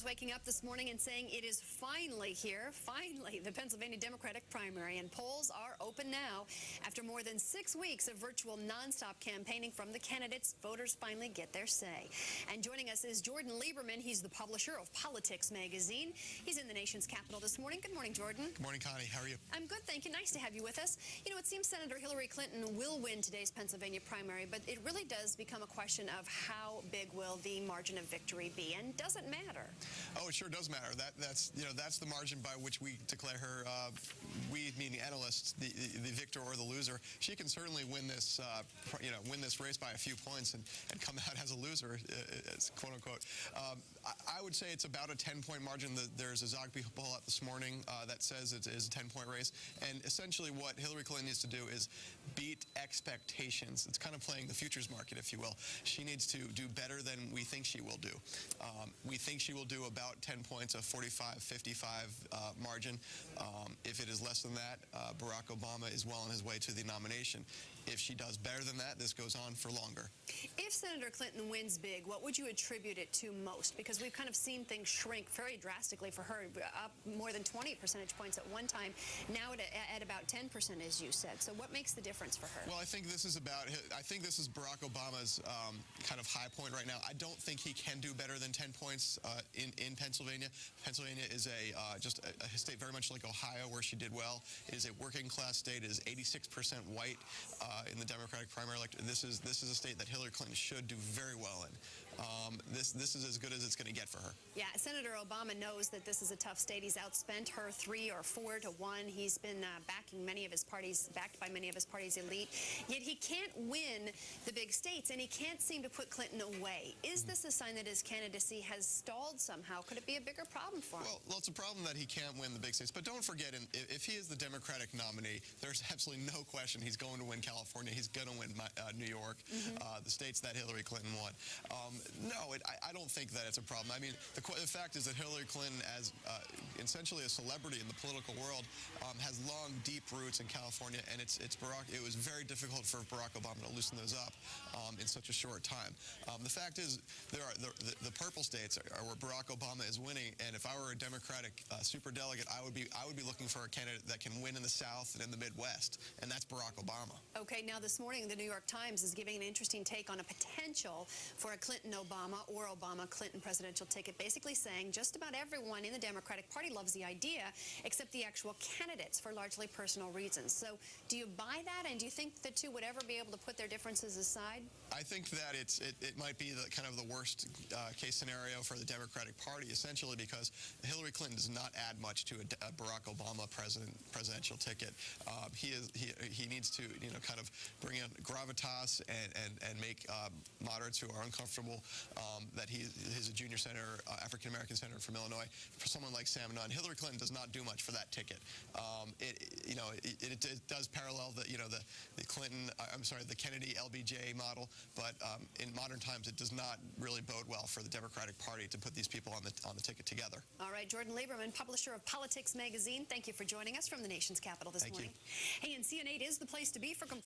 waking up this morning and saying it is finally here, finally, the Pennsylvania Democratic primary, and polls are open now. After more than 6 weeks of virtual nonstop campaigning from the candidates, voters finally get their say. And joining us is Jordan Lieberman. He's the publisher of Politics Magazine. He's in the nation's capital this morning. Good morning, Jordan. Good morning, Connie. How are you? I'm good, thank you. Nice to have you with us. You know, it seems Senator Hillary Clinton will win today's Pennsylvania primary, but it really does become a question of how big will the margin of victory be, and does it matter? Oh, it sure does matter. That's the margin by which we declare her, we meaning analysts, the victor or the loser. She can certainly win this, win this race by a few points and come out as a loser, quote unquote. I would say it's about a 10-point margin. There's a Zogby poll out this morning that says it is a 10-point race, and essentially what Hillary Clinton needs to do is beat expectations. It's kind of playing the futures market, if you will. She needs to do better than we think she will do. We think she will do about 10 points, a 45-55 margin. If it is less than that, Barack Obama is well on his way to the nomination. If she does better than that, this goes on for longer. If Senator Clinton wins big, what would you attribute it to most? Because we've kind of seen things shrink very drastically for her, up more than 20 percentage points at one time, now at about 10%, as you said. So what makes the difference for her? Well, I think this is Barack Obama's kind of high point right now. I don't think he can do better than 10 points in Pennsylvania. Pennsylvania is just a state very much like Ohio, where she did well. It is a working class state. It is 86% white in the Democratic primary electorate. This is a state that Hillary Clinton should do very well in. This is as good as it's going to get for her. Yeah, Senator Obama knows that this is a tough state. He's outspent her 3 or 4 to 1. He's been backed by many of his party's elite. Yet he can't win the big states, and he can't seem to put Clinton away. Is this a sign that his candidacy has stalled somehow? Could it be a bigger problem for him? Well, it's a problem that he can't win the big states. But don't forget, if he is the Democratic nominee, there's absolutely no question he's going to win California. He's going to win New York, the states that Hillary Clinton won. No, I don't think that it's a problem. I mean, the fact is that Hillary Clinton, as essentially a celebrity in the political world, has long, deep roots in California, and it was very difficult for Barack Obama to loosen those up in such a short time. The fact is, the purple states are where Barack Obama is winning, and if I were a Democratic superdelegate, I would be looking for a candidate that can win in the South and in the Midwest, and that's Barack Obama. Okay, now this morning the New York Times is giving an interesting take on a potential for a Clinton-Obama or Obama-Clinton presidential ticket, basically saying just about everyone in the Democratic Party loves the idea, except the actual candidates for largely personal reasons. So do you buy that, and do you think the two would ever be able to put their differences aside? I think that it might be kind of the worst case scenario for the Democratic Party, essentially because Hillary Clinton does not add much to a Barack Obama presidential ticket. He needs to kind of bring in gravitas and make moderates who are uncomfortable that he's a junior senator, African-American senator from Illinois. For someone like Sam Nunn, Hillary Clinton does not do much for that ticket. It does parallel the Kennedy LBJ model, but in modern times it does not really bode well for the Democratic Party to put these people on the ticket together. All right, Jordan Lieberman, publisher of Politics Magazine, thank you for joining us from the nation's capital this morning. Thank you. Hey, and CN8 is the place to be for